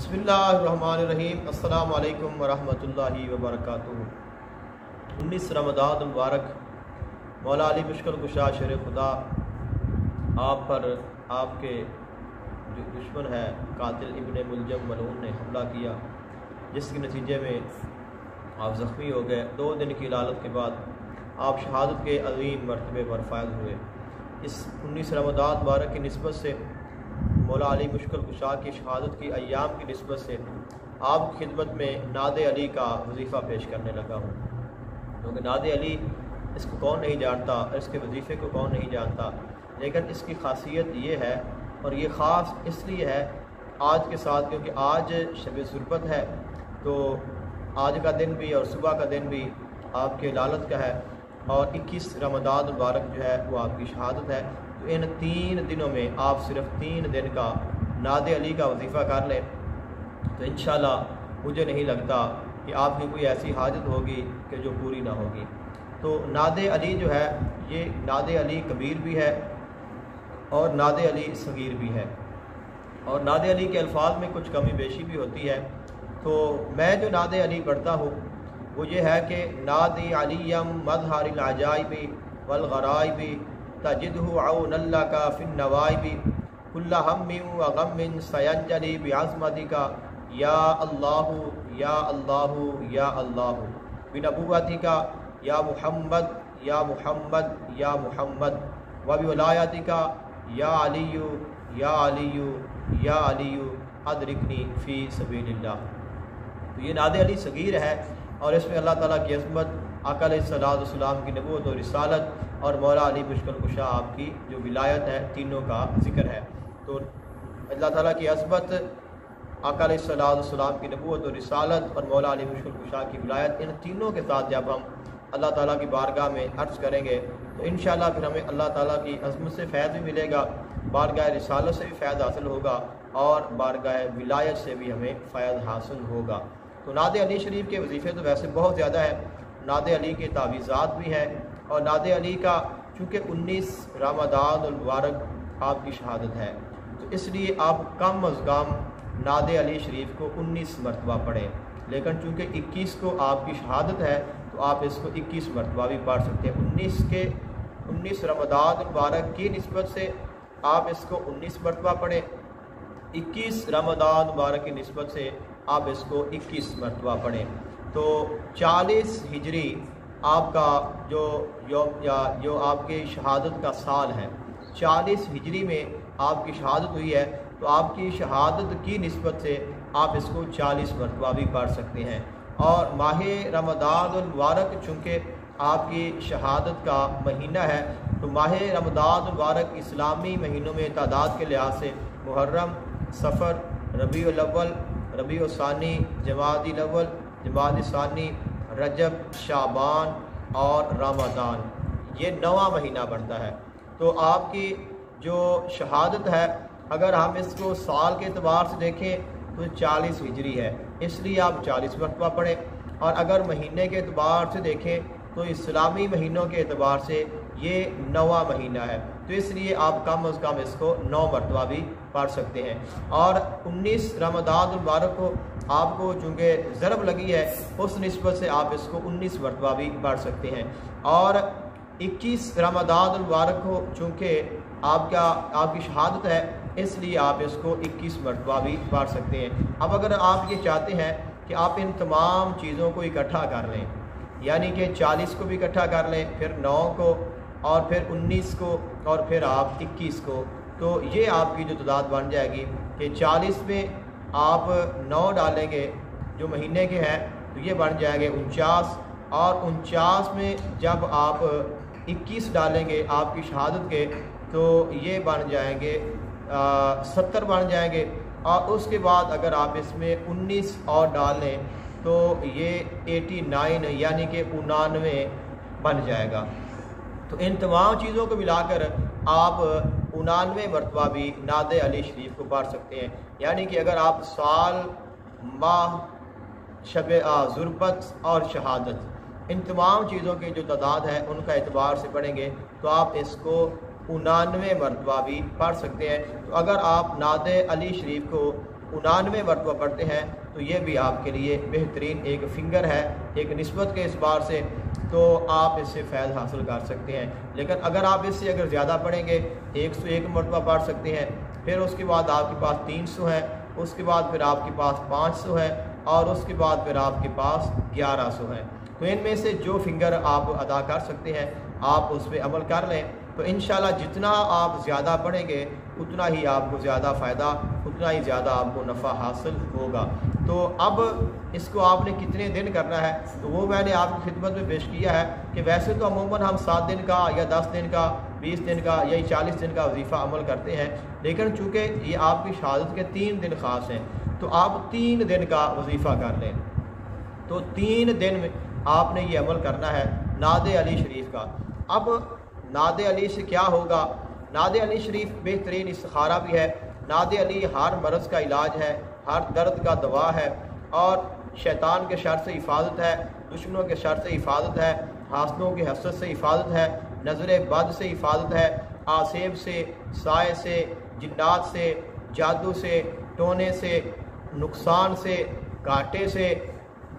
बिस्मिल्लाहिर्रहमानिर्रहीम। अस्सलामु अलैकुम वरहमतुल्लाहि वबरकातुहू। 19 रमज़ान मुबारक। मौला अली मुश्किल कुशा शेर खुदा आप पर आपके जो दुश्मन है कातिल इब्ने मुलजम मलून ने हमला किया, जिसके नतीजे में आप ज़ख्मी हो गए। 2 दिन की इलालत के बाद आप शहादत के अज़ीम मरतबे पर फायज हुए। इस 19 रमज़ान मुबारक की निस्बत से, मौला अली मुश्किल कुशा की शहादत की अय्याम की निस्बत से आप खिदमत में नादे अली का वजीफ़ा पेश करने लगा हूँ, क्योंकि नादे अली इसको कौन नहीं जानता, इसके वजीफ़े को कौन नहीं जानता, लेकिन इसकी खासियत ये है, और ये ख़ास इसलिए है आज के साथ क्योंकि आज शब ज़ुर्बत है, तो आज का दिन भी और सुबह का दिन भी आपके लालत का है, और 21 रमज़ान मुबारक जो है वो आपकी शहादत है। तो इन 3 दिनों में आप सिर्फ 3 दिन का नादे अली का वजीफ़ा कर लें तो इंशाअल्लाह मुझे नहीं लगता कि आपकी कोई ऐसी हाजत होगी कि जो पूरी ना होगी। तो नादे अली जो है ये नादे अली कबीर भी है और नादे अली सगीर भी है, और नादे अली के अल्फाज में कुछ कमी बेशी भी होती है। तो मैं जो नादे अली पढ़ता हूँ वो ये है कि नादी अलीयम मज़हरिल अजाइबी वल गराइबी तजिदहु औनल्ला का फिन नवाइबी कुल्ला हम्मिन व गम्मिन सयंजली बिअज़मतिका या अल्लाहु या अल्लाहु या अल्लाहु बिनबुव्वतिका या मुहम्मद या मुहम्मद या मुहम्मद व बिवलायतिका या अलियु या अलियु या अलियु अदरिकनी फ़ी सबीलिल्लाह। तो ये नादे अली सगीर है, और इसमें अल्लाह ताला की अज़मत, आका अलैहिस्सलाम की नबूवत और रिसालत, और मौला अली मुश्किल कुशा आपकी जो विलायत है, तीनों का जिक्र है। तो अल्लाह ताला की अज़मत, आका अलैहिस्सलाम की नबूवत और रिसालत और मौला अली मुश्किल कुशा की विलायत, इन तीनों के साथ जब हम अल्लाह ताला की बारगाह में अर्ज़ करेंगे तो इंशाअल्लाह फिर हमें अल्लाह ताला की अज़मत से फ़ैज़ भी मिलेगा, बारगाह रिसालत से भी फ़ैज़ हासिल होगा, और बारगाह विलायत से भी हमें फ़ैज़ हासिल होगा। तो नादे अली शरीफ के वजीफ़े तो वैसे बहुत ज़्यादा है, नादे अली के तावीज़ात भी हैं, और नादे अली का चूँकि 19 रमज़ान मुबारक आपकी शहादत है, तो इसलिए आप कम अज़ कम नादे अली शरीफ को 19 मरतबा पढ़ें। लेकिन चूँकि 21 को आपकी शहादत है तो आप इसको 21 मरतबा भी पढ़ सकते हैं। 19 रमज़ान मुबारक की निस्बत से आप इसको 19 मरतबा पढ़ें, 21 रमज़ान मुबारक की निस्बत से आप इसको 21 मरतबा पढ़ें। तो 40 हिजरी आपका जो आपके शहादत का साल है, 40 हिजरी में आपकी शहादत हुई है, तो आपकी शहादत की निस्बत से आप इसको 40 मरतबा भी पढ़ सकते हैं। और माह रमज़ान मुबारक चूँकि आपकी शहादत का महीना है, तो माह रमज़ान मुबारक इस्लामी महीनों में तादाद के लिहाज से मुहर्रम, सफ़र, रबीउल अव्वल, रबीउल सानी, जमादिल अव्वल, जमादिल सानी, रजब, शाबान और रमज़ान, ये 9वां महीना बनता है। तो आपकी जो शहादत है, अगर हम इसको साल के एतबार से देखें तो 40 हिजरी है, इसलिए आप 40 मरतबा पढ़ें, और अगर महीने के एतबार से देखें तो इस्लामी महीनों के एतबार से ये 9वां महीना है, तो इसलिए आप कम अज़ कम इसको 9 मरतबा भी पढ़ सकते हैं। और 19 रमज़ान मुबारक को आपको चूँकि ज़रब लगी है, उस निस्बत से आप इसको 19 मरतबा भी पढ़ सकते हैं। और 21 रमज़ान मुबारक को चूँकि आपकी शहादत है, इसलिए आप इसको 21 मरतबा भी पढ़ सकते हैं। अब अगर आप ये चाहते हैं कि आप इन तमाम चीज़ों को इकट्ठा कर लें, यानी कि 40 को भी इकट्ठा कर लें, फिर 9 को, और फिर 19 को, और फिर आप 21 को, तो ये आपकी जो तादाद बन जाएगी कि 40 में आप 9 डालेंगे जो महीने के हैं, तो ये बन जाएंगे 49, और 49 में जब आप 21 डालेंगे आपकी शहादत के, तो ये बन जाएंगे 70 बन जाएंगे, और उसके बाद अगर आप इसमें 19 और डाल लें तो ये 89 यानी कि 99 बन जाएगा। तो इन तमाम चीज़ों को मिलाकर आप 99 मरतबा भी नादे अली शरीफ को पढ़ सकते हैं। यानी कि अगर आप साल, माह, शब ज़ुर्बत और शहादत, इन तमाम चीज़ों की जो तादाद है उनका एतबार से पढ़ेंगे तो आप इसको 99 मरतबा भी पढ़ सकते हैं। तो अगर आप नादे अली शरीफ को 99 مرتبہ پڑھتے ہیں تو یہ بھی آپ کے لیے بہترین ایک فنگر ہے، ایک نسبت کے اعتبار سے، تو آپ اس سے فیض حاصل کر سکتے ہیں۔ لیکن اگر آپ اس سے اگر زیادہ پڑھیں گے 101 مرتبہ پڑھ سکتے ہیں، پھر اس کے بعد آپ کے پاس 300 ہے، اس کے بعد پھر آپ کے پاس 500 ہے، اور اس کے بعد پھر آپ کے پاس 1100 ہے۔ تو ان میں سے جو فنگر آپ ادا کر سکتے ہیں آپ اس پہ عمل کر لیں، تو انشاءاللہ جتنا آپ زیادہ پڑھیں گے اتنا ہی آپ کو زیادہ فائدہ، اتنا ہی زیادہ آپ کو نفع حاصل ہوگا۔ تو اب اس کو آپ نے کتنے دن کرنا ہے تو وہ میں نے آپ کی خدمت میں پیش کیا ہے کہ ویسے تو عموماً ہم 7 دن کا یا 10 دن کا 20 دن کا یا 40 دن کا وظیفہ عمل کرتے ہیں، لیکن چونکہ یہ آپ کی شہادت کے 3 دن خاص ہیں تو آپ 3 دن کا وظیفہ کر لیں۔ تو 3 دن میں آپ نے یہ عمل کرنا ہے نعت علی شریف کا۔ اب نعت علی سے کیا ہوگا؟ نعت علی شریف بہترین استخارہ بھی ہے، نعت علی ہر مرض کا علاج ہے، ہر درد کا دوا ہے، اور شیطان کے شر سے حفاظت ہے، دشمنوں کے شر سے حفاظت ہے، حاسدوں کی حسد سے حفاظت ہے، نظر بد سے حفاظت ہے، آسیب سے، سائے سے، جنات سے، جادو سے، ٹونے سے، نقصان سے، کانٹے سے،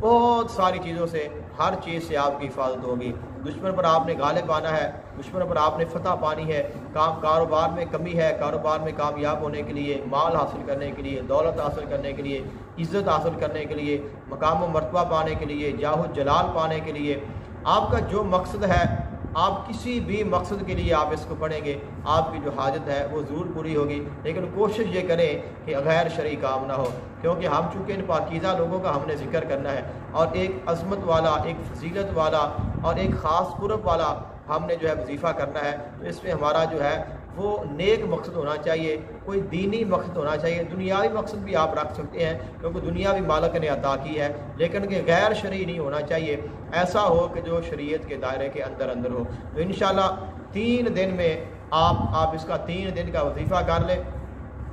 بہت ساری چیزوں سے، ہر چیز سے آپ کی حفاظت ہوگی۔ دشمن پر آپ نے غالب پانا ہے، دشمن پر آپ نے فتح پانی ہے، کاروبار میں کمی ہے، کاروبار میں کامیاب ہونے کے لیے، مال حاصل کرنے کے لیے، دولت حاصل کرنے کے لیے، عزت حاصل کرنے کے لیے، مقام و مرتبہ پانے کے لیے، جاہ و جلال پانے کے لیے، آپ کا جو مقصد ہے، آپ کسی بھی مقصد کے لیے آپ اس کو پڑھیں گے آپ کی جو حاجت ہے وہ ضرور پوری ہوگی۔ لیکن کوشش یہ کریں کہ غیر شرعی کام نہ ہو، کیونکہ ہم چونکہ ان پاکیزہ لوگوں کا ہم نے ذکر کرنا ہے، اور ایک عظمت والا، ایک فضیلت والا اور ایک خاص قرب والا ہم نے جو ہے وظیفہ کرنا ہے، تو اس میں ہمارا جو ہے وہ نیک مقصد ہونا چاہیے، کوئی دینی مقصد ہونا چاہیے۔ دنیاوی مقصد بھی آپ رکھ سکتے ہیں کیونکہ دنیا بھی مالک نے عطا کی ہے، لیکن کہ غیر شرعی نہیں ہونا چاہیے، ایسا ہو کہ جو شریعت کے دائرے کے اندر ہو۔ تو انشاءاللہ 3 دن میں آپ اس کا 3 دن کا وظیفہ کر لیں،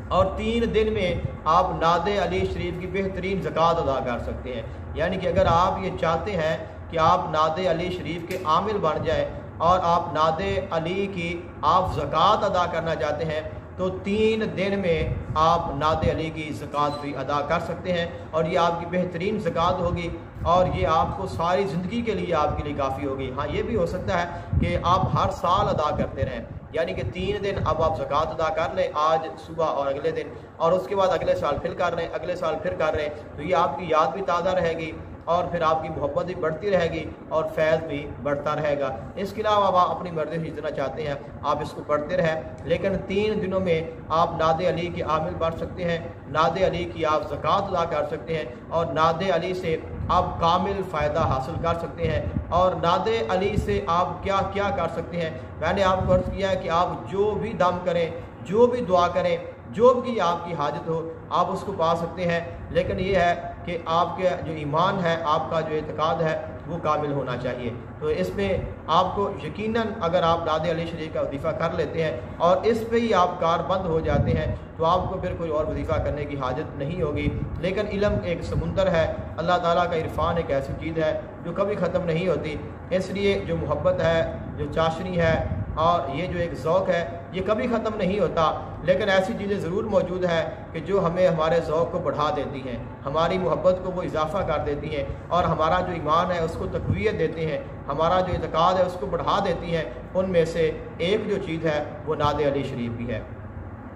اور 3 دن میں آپ نعت علی شریف کی بہترین زکوٰۃ ادا کر سکتے ہیں۔ یعنی کہ اگر آپ یہ چاہتے ہیں کہ آپ نعت علی شریف کے عامل بن جائیں اور آپ نعت علی کی آپ زکوٰۃ ادا کرنا چاہتے ہیں، تو 3 دن میں آپ نعت علی کی زکوٰۃ بھی ادا کر سکتے ہیں، اور یہ آپ کی بہترین زکوٰۃ ہوگی، اور یہ آپ کو ساری زندگی کے لیے آپ کے لیے کافی ہوگی۔ ہاں یہ بھی ہو سکتا ہے کہ آپ ہر سال ادا کرتے رہیں، یعنی کہ 3 دن اب آپ زکوٰۃ ادا کر لیں، آج صبح اور اگلے دن، اور اس کے بعد اگلے سال پھر کر رہے ہیں، اگلے سال پھر کر رہے ہیں، تو یہ آپ کی یاد بھی تازہ رہے گی، اور پھر آپ کی محبت بھی بڑھتی رہے گی اور فیض بھی بڑھتا رہے گا۔ اس کے علاوہ آپ اپنی مرضی سے جتنا چاہتے ہیں آپ اس کو پڑھتے رہیں، لیکن 3 دنوں میں آپ نعت علی کے عامل بن سکتے ہیں، نعت علی کی آپ زکوٰۃ ادا کر سکتے ہیں، اور نعت علی سے آپ کامل فائدہ حاصل کر سکتے ہیں۔ اور نعت علی سے آپ کیا کیا کر سکتے ہیں؟ میں نے آپ کو عرض کیا ہے کہ آپ جو بھی دم کریں، جو بھی دعا کریں، جو بھی آپ کی حاجت ہو آپ اس کو پا سکتے ہیں، لیکن یہ ہے کہ آپ کے جو ایمان ہے، آپ کا جو اعتقاد ہے وہ کامل ہونا چاہیے۔ تو اس میں آپ کو یقیناً اگر آپ نعت علی شریف کا وظیفہ کر لیتے ہیں اور اس پہ ہی آپ کار بند ہو جاتے ہیں تو آپ کو پھر کوئی اور وظیفہ کرنے کی حاجت نہیں ہوگی۔ لیکن علم ایک سمندر ہے، اللہ تعالیٰ کا عرفان ایک ایسی چیز ہے جو کبھی ختم نہیں ہوتی، اس لیے جو محبت ہے، جو چاشنی ہے، اور یہ جو ایک ذوق ہے یہ کبھی ختم نہیں ہوتا، لیکن ایسی چیزیں ضرور موجود ہیں کہ جو ہمیں ہمارے ذوق کو بڑھا دیتی ہیں، ہماری محبت کو وہ اضافہ کر دیتی ہیں، اور ہمارا جو ایمان ہے اس کو تقویت دیتے ہیں، ہمارا جو اعتقاد ہے اس کو بڑھا دیتی ہیں۔ ان میں سے ایک جو چیز ہے وہ نعت علی شریف بھی ہے۔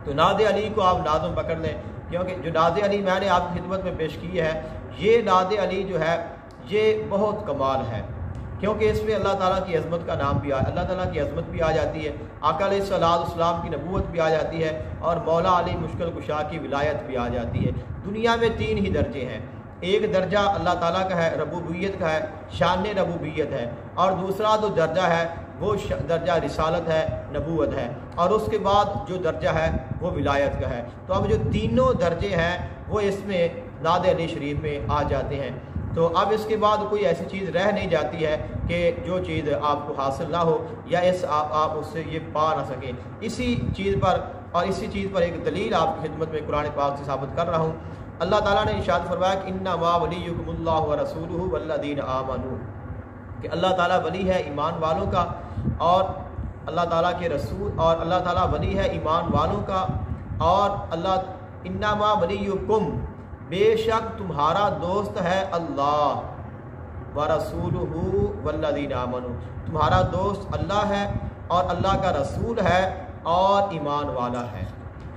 تو نعت علی کو آپ لازم پکڑ لیں، کیونکہ جو نعت علی میں نے آپ کی خدمت میں پیش کی ہے، یہ نعت علی جو ہے یہ بہت کمال ہے، کیونکہ اس میں اللہ تعالیٰ کی عظمت کا نام بھی اللہ تعالیٰ کی عظمت بھی آ جاتی ہے، آقا علیہ السلام کی نبوت بھی آ جاتی ہے، اور مولا علی مشکل کشا کی ولایت بھی آ جاتی ہے۔ دنیا میں 3 ہی درجے ہیں، ایک درجہ اللہ تعالیٰ کا ہے، ربوبیت کا ہے، شان ربوبیت ہے، اور دوسرا جو درجہ ہے وہ درجہ رسالت ہے، نبوت ہے، اور اس کے بعد جو درجہ ہے وہ ولایت کا ہے۔ تو اب جو تینوں درجے ہیں وہ اس میں نعت علی شریف میں آ جاتے ہیں۔ تو اب اس کے بعد کوئی ایسی چیز رہ نہیں جاتی ہے کہ جو چیز آپ کو حاصل نہ ہو یا آپ اس سے یہ پا نہ سکیں۔ اسی چیز پر ایک دلیل آپ کی خدمت میں قرآن پاک سے ثابت کر رہا ہوں۔ اللہ تعالیٰ نے ارشاد فرمایا کہ انما ولیکم اللہ ورسولہ والذین آمنوا، کہ اللہ تعالیٰ ولی ہے ایمان والوں کا، اور اللہ تعالیٰ کے رسول، اور اللہ تعالیٰ ولی ہے ایمان والوں کا، اور اللہ इन्नमा वलियुकुम, बेशक तुम्हारा दोस्त है अल्लाह, व रसूलुहु वल्लज़ीना आमनू, तुम्हारा दोस्त अल्लाह है और अल्लाह का रसूल है और ईमान वाला है।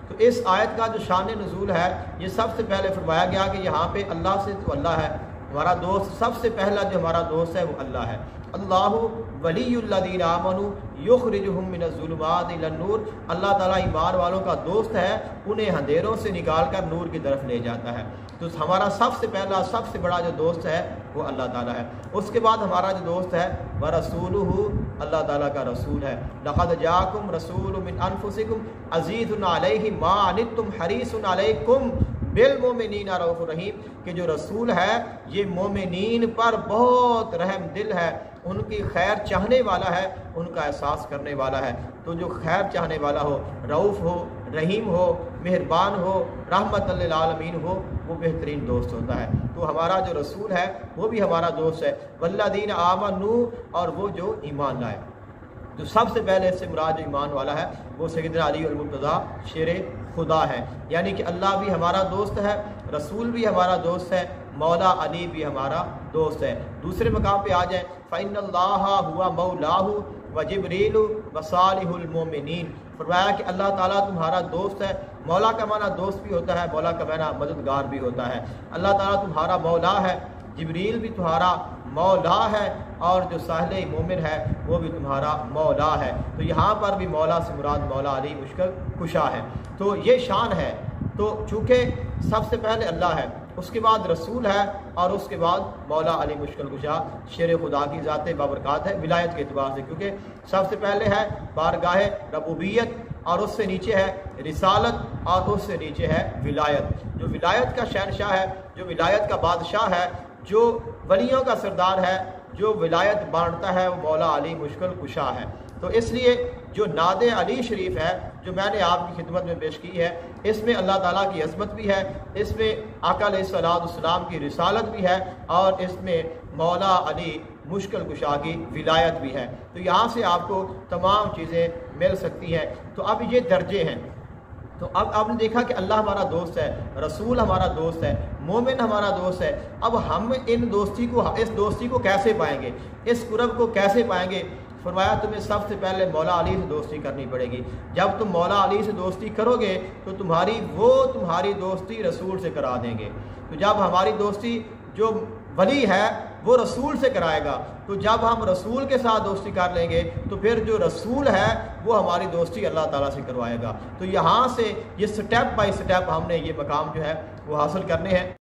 तो इस आयत का जो शान नुज़ूल है, ये सबसे पहले फरमाया गया कि यहाँ पे अल्लाह से तो अल्लाह है हमारा दोस्त, सबसे पहला जो हमारा दोस्त है वो अल्लाह है। अल्लाहु वलियुल्लज़ीना आमनू युखरिजुहुम मिनज़्ज़ुलुमात इलन-नूर, अल्लाह ताला ईमान वालों का दोस्त है, उन्हें अंधेरों से निकाल कर नूर की तरफ ले जाता है। तो हमारा सबसे पहला सबसे बड़ा जो दोस्त है वो अल्लाह ताला है। उसके बाद हमारा जो दोस्त है व रसूलुहु, अल्लाह ताला का रसूल है। लक़द जाअकुम रसूलुम मिन अनफुसिकुम अज़ीज़ुन अलैहि मा अनित्तुम हरीसुन अलैकुम बिल मोमिनीन रऊफ़ुर रहीम, कि जो रसूल है ये मोमिनीन पर बहुत रहम दिल है, उनकी खैर चाहने वाला है, उनका एहसास करने वाला है। तो जो खैर चाहने वाला हो, रऊफ़ हो, रहीम हो, मेहरबान हो, रहमतल लिल आलमीन हो, वो बेहतरीन दोस्त होता है। तो हमारा जो रसूल है वो भी हमारा दोस्त है। वल्लज़ीना आमनू, और वो जो ईमान लाए। जो सबसे पहले इससे मुराद जो ईमान वाला है वो सैयदना अली अल मुर्तज़ा शेर खुदा है, यानी कि अल्लाह भी हमारा दोस्त है, रसूल भी हमारा दोस्त है, मौला अली भी हमारा दोस्त है। दूसरे मकाम पे आ जाए, फ़इन्नल्लाहा हुवा मौलाहु व जिब्रील व सालिहुल मोमिनीन, फरमाया कि अल्लाह ताला तुम्हारा दोस्त है। मौला का माना दोस्त भी होता है, मौला का माना मददगार भी होता है। अल्लाह ताला तुम्हारा मौला है, जिब्रील भी तुम्हारा मौला है, और जो साहिल मोमिन है वो भी तुम्हारा मौला है। तो यहाँ पर भी मौला से मुराद मौला अली मुश्किल कुशा है। तो ये शान है। तो चूँकि सबसे पहले अल्लाह है, उसके बाद रसूल है, और उसके बाद मौला अली मुश्किल कुशा शेर खुदा की ज़ात बाबरकात है विलायत के अतबार से, क्योंकि सबसे पहले है बारगाह रबूबियत, और उससे नीचे है रिसालत, और उससे नीचे है विलायत। जो विलायत का शहनशाह है, जो विलायत का बादशाह है, जो वलियों का सरदार है, जो विलायत बांटता है, वो मौला अली मुश्किल कुशा है। तो इसलिए जो नाद अली शरीफ है जो मैंने आपकी खिदमत में पेश की है, इसमें अल्लाह ताला की अज़मत भी है, इसमें आका अलैहिस्सलाम की रिसालत भी है, और इसमें मौला अली मुश्किल कुशा की विलायत भी है। तो यहाँ से आपको तमाम चीज़ें मिल सकती हैं। तो अब ये दर्जे हैं। तो अब आपने देखा कि अल्लाह हमारा दोस्त है, रसूल हमारा दोस्त है, मोमिन हमारा दोस्त है। अब हम इस दोस्ती को कैसे पाएंगे, इस कुर्ब को कैसे पाएंगे? फरमाया तुम्हें सबसे पहले मौला अली से दोस्ती करनी पड़ेगी। जब तुम मौला अली से दोस्ती करोगे तो तुम्हारी दोस्ती रसूल से करा देंगे। तो जब हमारी दोस्ती जो वली है वो रसूल से कराएगा, तो जब हम रसूल के साथ दोस्ती कर लेंगे तो फिर जो रसूल है वो हमारी दोस्ती अल्लाह ताला से करवाएगा। तो यहाँ से ये स्टेप बाय स्टेप हमने ये मकाम जो है वो हासिल करने हैं।